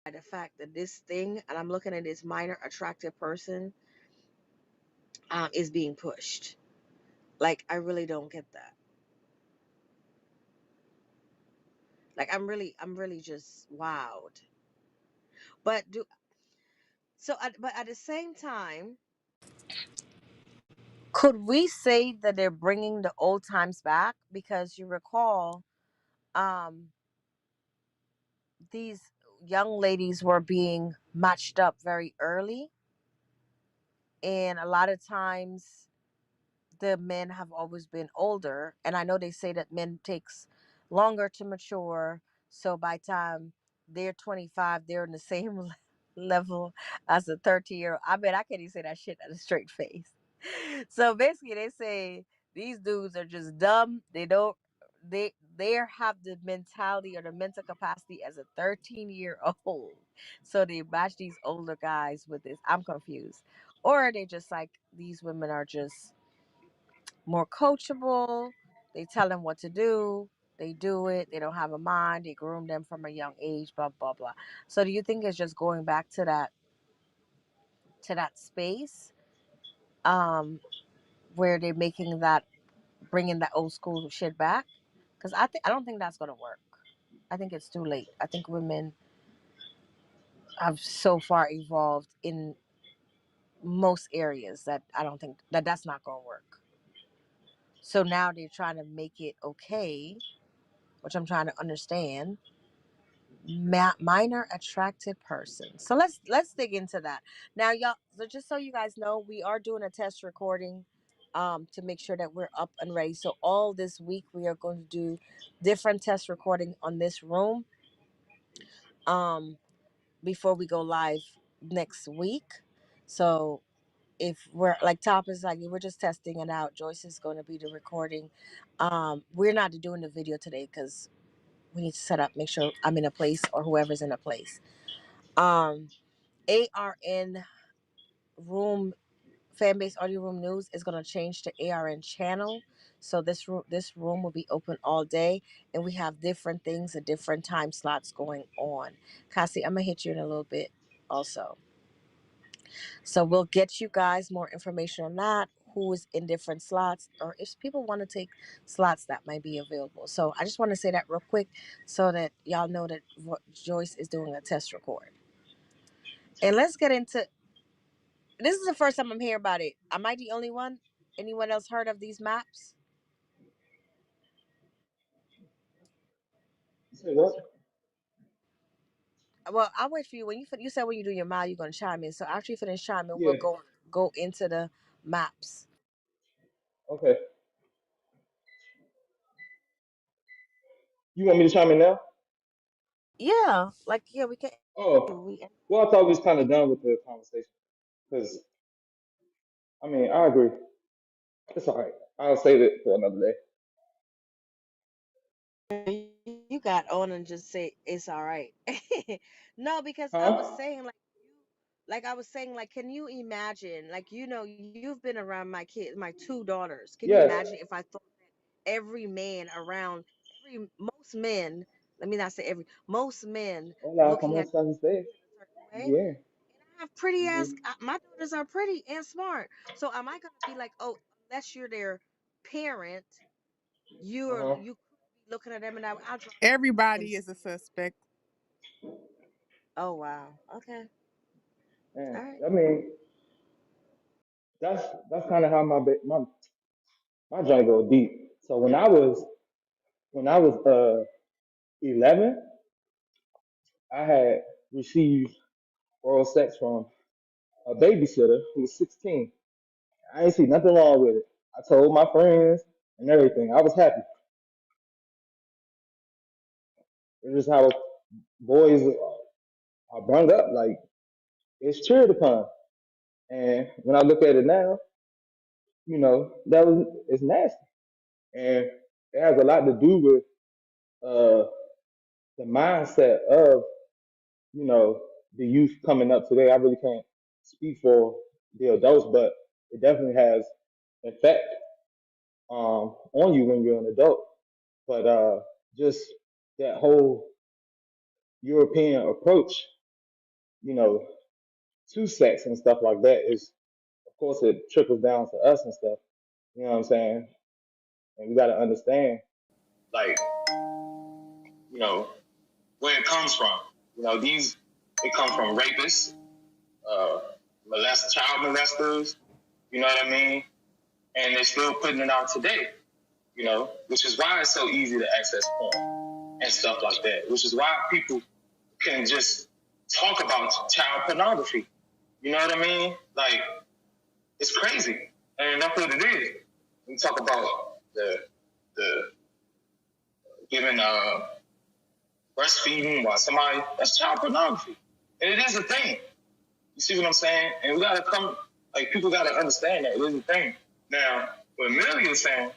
the fact that this thing, and I'm looking at this minor attractive person, is being pushed. Like, I really don't get that. Like, I'm really just wowed. But but at the same time, could we say that they're bringing the old times back? Because you recall, um, these young ladies were being matched up very early, and a lot of times the men have always been older, and I know they say that men takes longer to mature, so by time they're 25 they're in the same level as a 30-year-old. I mean, I can't even say that shit at a straight face. So basically they say these dudes are just dumb. They don't, they have the mentality or the mental capacity as a 13-year-old. So they match these older guys with this. I'm confused. Or they just like, these women are just more coachable. They tell them what to do. They do it. They don't have a mind. They groom them from a young age. Blah blah blah. So do you think it's just going back to that space, um, where they're making that, bringing that old school shit back? Because I don't think that's gonna work. I think it's too late. I think women have so far evolved in most areas that I don't think that that's not gonna work. So now they're trying to make it okay, which I'm trying to understand. Minor attracted person. So let's dig into that now, y'all. So just so you guys know, we are doing a test recording, to make sure that we're up and ready. So all this week we are going to do different test recording on this room, um before we go live next week. So if we're like, top is like, we're just testing it out. Joyce is going to be the recording. We're not doing the video today because we need to set up, make sure I'm in a place or whoever's in a place. um ARN room, Fanbase Audio Room News is going to change to ARN channel. So this room will be open all day, and we have different things at different time slots going on. Cassie, I'm gonna hit you in a little bit also. So we'll get you guys more information on that, who is in different slots, or if people want to take slots that might be available. So I just want to say that real quick so that y'all know that Joyce is doing a test record. And let's get into, this is the first time I'm hearing about it. Am I the only one? Anyone else heard of these maps? You say what? Well, I'll wait for you. When you said when you do your mile, you're gonna chime in. So after you finish chiming, we'll Yeah. go into the maps. Okay. You want me to chime in now? Yeah, like, yeah, we can. Oh, We well, I thought we was kind of done with the conversation because I mean I agree. It's all right. I'll save it for another day. you got on and just say it's all right. No, because I was Huh? saying like I was saying, like, can you imagine, like, you've been around my kids, my two daughters. Can you Yes. imagine if I thought every man around, most men, let me not say every, most men Hola, looking ¿cómo at estás usted? a certain way? Bien. I have pretty ass, Mhm. my daughters are pretty and smart. So am I gonna be like, oh, unless you're their parent, Uh-huh. you could be looking at them, and I'll drop the mic and Everybody say, is a suspect. oh wow, okay, all And right. I mean that's kind of how my joint go deep. So when I was 11, I had received oral sex from a babysitter who was 16. I ain't see nothing wrong with it. I told my friends and everything. I was happy. It's just how boys are brought up. Like it's cheered upon. And when I look at it now, it's nasty, and it has a lot to do with uh, the mindset of the youth coming up today. I really can't speak for the adults, but it definitely has effect on you when you're an adult. But just that whole European approach. you know, to sex and stuff like that is, of course, it trickles down to us and stuff. You know what I'm saying? And we got to understand, like, you know, where it comes from. You know, they come from rapists, uh, child molesters. You know what I mean? And they're still putting it out today. You know, which is why it's so easy to access porn and stuff like that. Which is why people can just talk about child pornography. You know what I mean? Like, it's crazy, and that's what it is. We talk about the giving breastfeeding while somebody, that's child pornography, and it is a thing. You see what I'm saying? And we gotta come, like, people gotta understand that it is a thing. Now, what Amelia is saying,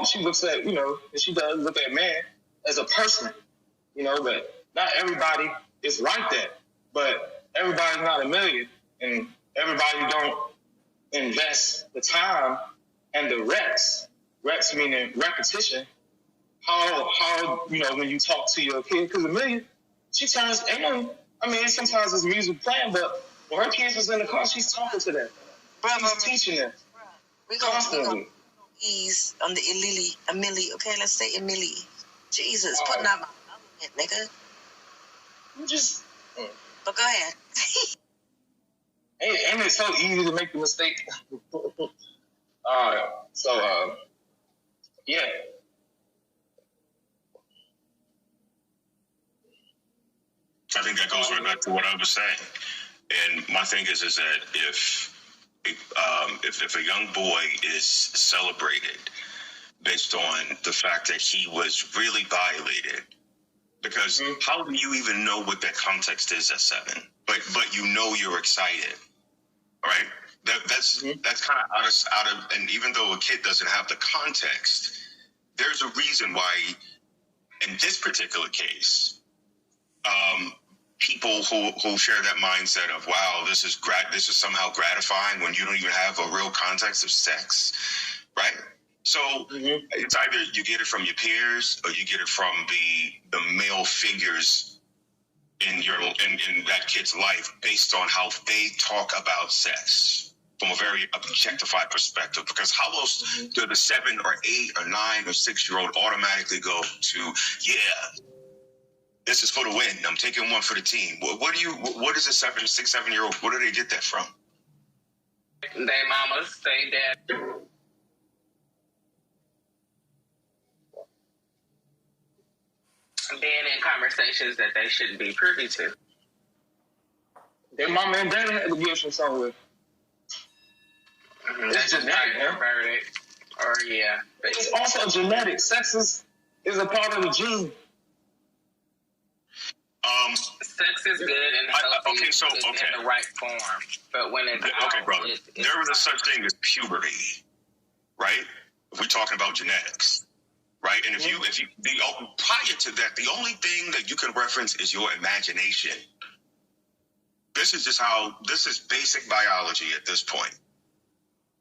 she looks at, and she does look at man as a person, but not everybody is like that. But everybody's not Amelia, and everybody don't invest the time and the reps meaning repetition. How when you talk to your kid, because Amelia, she turns, sometimes it's music playing, but when her kids was in the car, she's talking to them. She's teaching them constantly. Ease on the Emily. Okay, let's say Emily. Jesus, putting out my nigga. You just. But go ahead. And it's so easy to make the mistake. Yeah. I think that goes right back to what I was saying. And my thing is that if a young boy is celebrated based on the fact that he was really violated, because how do you even know what that context is at 7? But you're excited, right? That's kind of out of, and even though a kid doesn't have the context, there's a reason why in this particular case, people who share that mindset of, wow, this is somehow gratifying when you don't even have a real context of sex, right? So it's either you get it from your peers or you get it from the male figures in that kid's life based on how they talk about sex from a very objectified perspective. Because how else do the 7 or 8 or 9 or 6-year-old automatically go to, this is for the win, I'm taking one for the team? What is a 6, 7-year-old, where do they get that from? Their mamas, they dad. Being in conversations that they shouldn't be privy to. Their mama and daddy had to get from somewhere. It's genetic, verdict. Or but it's also genetic. Sex is a part of the gene. Sex is good and healthy in the right form, but when it's brother, there is a such thing as puberty, right? If we're talking about genetics, right? And if you prior to that, the only thing that you can reference is your imagination. This is basic biology at this point.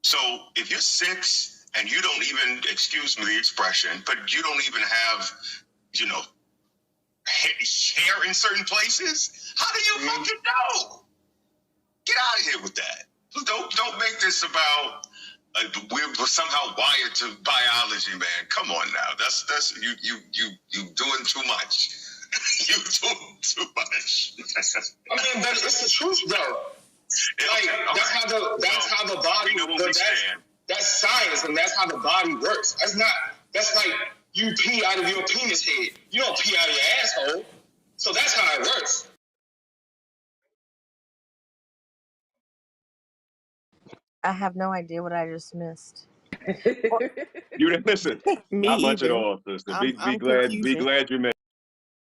So if you're 6 and you don't even, excuse me the expression, but you don't even have, hair in certain places, how do you fucking know? Get out of here with that. Don't make this about we're somehow wired to biology, man. Come on now. That's you doing too much. You doing too much. But it's the truth though. That's how the body. That's science, and that's how the body works. That's like you pee out of your penis head. You don't pee out of your asshole. So that's how it works. I have no idea what I just missed. You didn't listen. Not much at all, sister. Be glad you made.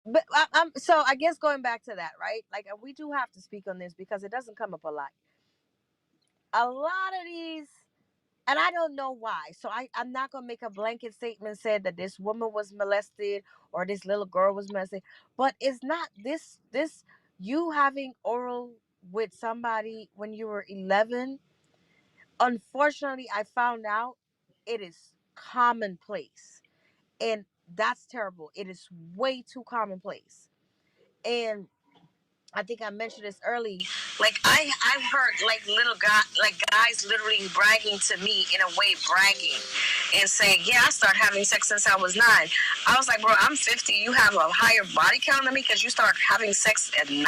But so I guess going back to that, right? Like, we do have to speak on this because it doesn't come up a lot. A lot of these, and I don't know why. So I'm not gonna make a blanket statement said that this woman was molested or this little girl was molested. But it's not this you having oral with somebody when you were 11. Unfortunately, I found out it is commonplace. And that's terrible. It is way too commonplace. And I think I mentioned this early. Like I've heard guys literally bragging to me, in a way bragging and saying, yeah, I started having sex since I was 9. I was like, bro, I'm 50. You have a higher body count than me because you start having sex at 9?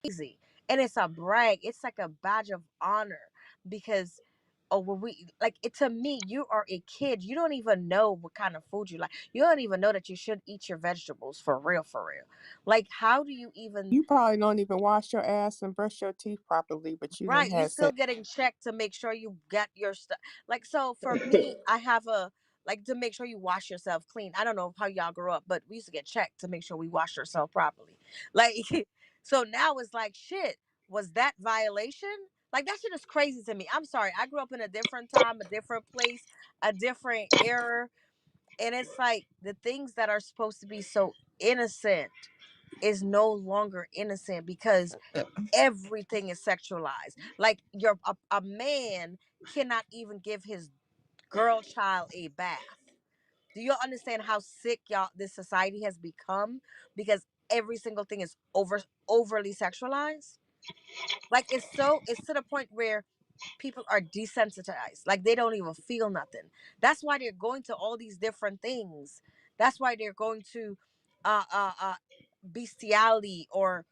Easy. And it's a brag. It's like a badge of honor because when we like it, to me, you are a kid. You don't even know what kind of food you like. You don't even know that you should eat your vegetables for real, for real. Like, how do you even? You probably don't even wash your ass and brush your teeth properly, but you didn't Right, you have still sex. getting checked to make sure you get your stuff. Like, so for me, I have a like to make sure you wash yourself clean. I don't know how y'all grew up, but we used to get checked to make sure we washed ourselves properly. Like, so now it's like, shit, was that violation? Like, that shit is crazy to me. I'm sorry, I grew up in a different time, a different place, a different era, and it's like the things that are supposed to be so innocent is no longer innocent because everything is sexualized. Like a man cannot even give his girl child a bath. Do you understand how sick y'all this society has become? Because every single thing is overly sexualized. Like it's to the point where people are desensitized. Like they don't even feel nothing. That's why they're going to all these different things. That's why they're going to uh uh uh bestiality or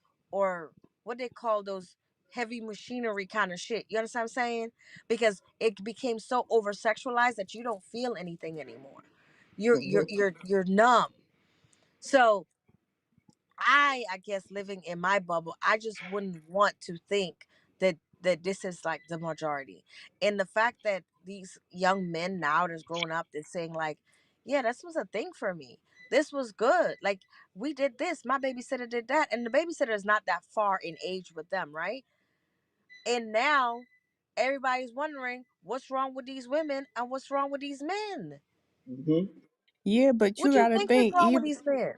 what they call those heavy machinery kind of shit. You understand what I'm saying? Because it became so over sexualized that you don't feel anything anymore. You're numb. So I guess living in my bubble, I just wouldn't want to think that this is like the majority. And the fact that these young men now that's growing up, they're saying like, yeah, this was a thing for me. This was good. Like we did this. My babysitter did that. And the babysitter is not that far in age with them, right? And now everybody's wondering what's wrong with these women and what's wrong with these men. Hmm. Yeah, but you What you gotta think is think, wrong with even these men?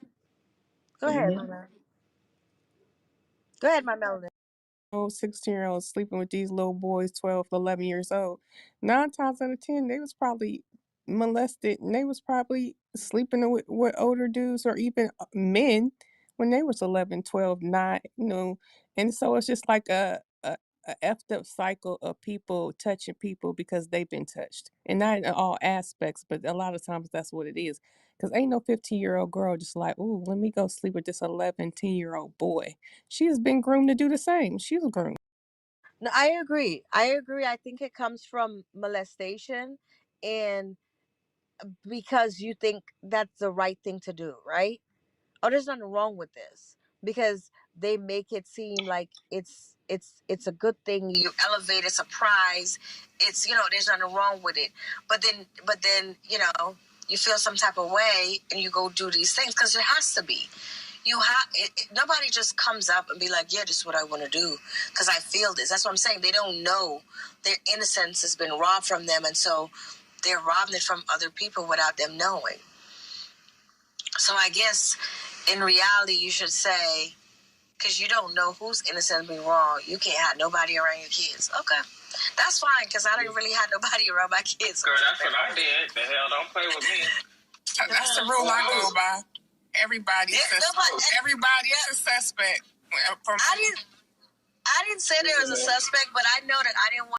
Go ahead, my Hmm. man. Go ahead, my melody. 16-year-olds sleeping with these little boys, 12, 11 years old. 9 times out of 10, they was probably molested and they was probably sleeping with older dudes or even men when they was 11, 12, 9, you know. And so it's just like a effed up cycle of people touching people because they've been touched. And not in all aspects, but a lot of times that's what it is. Because ain't no 15-year-old girl just like, ooh, let me go sleep with this 11, 10-year-old boy. She has been groomed to do the same. She was groomed. No, I agree. I agree. I think it comes from molestation and because you think that's the right thing to do, right? Oh, there's nothing wrong with this because they make it seem like it's a good thing. You elevate, it's a prize. It's there's nothing wrong with it. But then you feel some type of way and you go do these things because it has to be. Nobody just comes up and be like, yeah, this is what I want to do because I feel this. That's what I'm saying. They don't know. Their innocence has been robbed from them, and so they're robbing it from other people without them knowing. So I guess in reality, you should say, because you don't know who's innocent and being wrong, you can't have nobody around your kids. Okay, that's fine because I didn't really have nobody around my kids. Girl, that's what I did. The hell, don't play with me. That's the rule I go by. Everybody is a suspect. I didn't say there was a suspect, but I know that I didn't want